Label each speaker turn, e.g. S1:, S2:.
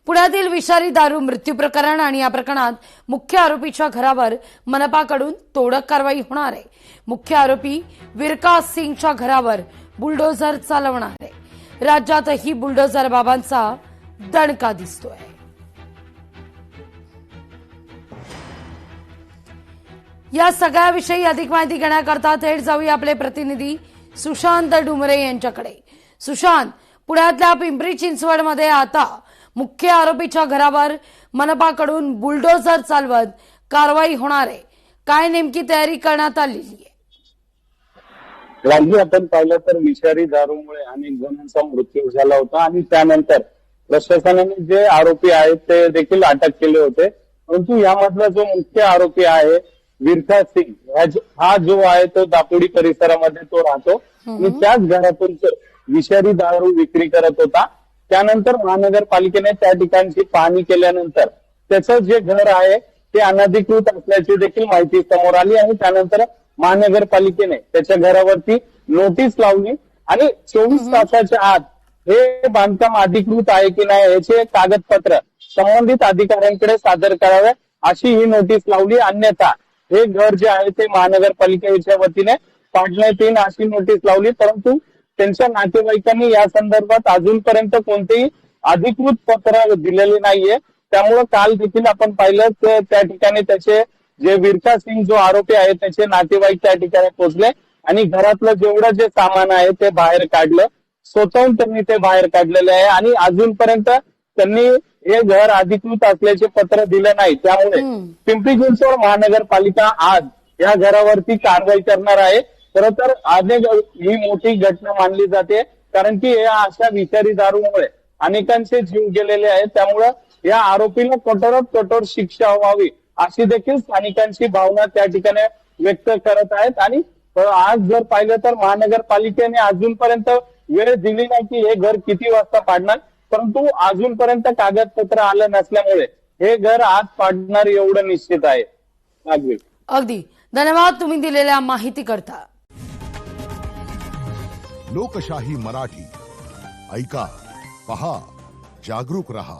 S1: पुण्यातील विषारी दारू मृत्यू प्रकरण आणि या प्रकरणात मुख्य आरोपीच्या घरावर मनपाकडून तोडक कारवाई होणार आहे। मुख्य आरोपी विरकास सिंगच्या घरावर बुलडोझर चालवणार आहे। राज्यातही बुलडोझर बाबांचा दणका दिसतोय। या सगळ्याविषयी अधिक माहिती घेण्याकरता थेट जाऊया आपले प्रतिनिधी सुशांत डुमरे यांच्याकडे। सुशांत, पुण्यातल्या पिंपरी चिंचवडमध्ये आता मुख्य आरोपीच्या घरावर मनपाकडून बुलडोझर चालवत कारवाई होणार आहे। काय नेमकी तयारी करण्यात आलेली आहे?
S2: राज्य आपण पाहिलं तर विषारी दारूमुळे अनेक जणांचा मृत्यू झाला होता आणि त्यानंतर प्रशासनाने जे आरोपी आहेत ते देखील अटक केले होते। परंतु यामधला जो मुख्य आरोपी आहे विरकास सिंग हा जो आहे तो दापोडी परिसरामध्ये तो राहतो आणि त्याच घरातून विषारी दारू विक्री करत होता। त्यानंतर महानगरपालिकेने त्या ठिकाणची पाहणी केल्यानंतर त्याचं जे घर आहे ते अनधिकृत असल्याची देखील माहिती समोर आली आणि त्यानंतर महानगरपालिकेने त्याच्या घरावरती नोटीस लावली आणि 24 तासाच्या आत हे बांधकाम अधिकृत आहे की नाही याचे कागदपत्र संबंधित अधिकाऱ्यांकडे सादर करावे अशी ही नोटीस लावली, अन्यथा हे घर जे आहे ते महानगरपालिकेच्या वतीने पाडण्यात येईल अशी नोटीस लावली। परंतु त्यांच्या नातेवाईकांनी या संदर्भात अजूनपर्यंत कोणतेही अधिकृत पत्र दिलेले नाहीये। त्यामुळे काल देखील आपण पाहिलं तर त्या ठिकाणी त्याचे जे विरकास सिंग जो आरोपी आहे त्याचे नातेवाईक त्या ठिकाणी पोहोचले आणि घरातलं जेवढं जे सामान आहे ते बाहेर काढलं, स्वतःहून त्यांनी ते बाहेर काढलेले आहे आणि अजूनपर्यंत त्यांनी हे घर अधिकृत असल्याचे पत्र दिलं नाही। त्यामुळे पिंपरी चिंचवड महानगरपालिका आज या घरावरती कारवाई करणार आहे। खरं तर अनेक ही मोठी घटना मानली जाते, कारण की या अशा विषारी दारूमुळे अनेकांचे जीव गेलेले आहेत। त्यामुळे या आरोपीला कठोरात कठोर शिक्षा व्हावी अशी देखील स्थानिकांची भावना त्या ठिकाणी व्यक्त करत आहेत। आणि आज जर पाहिलं तर महानगरपालिकेने अजूनपर्यंत वेळ दिली नाही की हे घर किती वाजता पाडणार, परंतु अजूनपर्यंत कागदपत्र आलं नसल्यामुळे हे घर आज पाडणार एवढं निश्चित आहे।
S1: अगदी धन्यवाद तुम्ही दिलेल्या माहिती करता।
S3: लोकशाही मराठी ऐका, पहा, जागरूक रहा।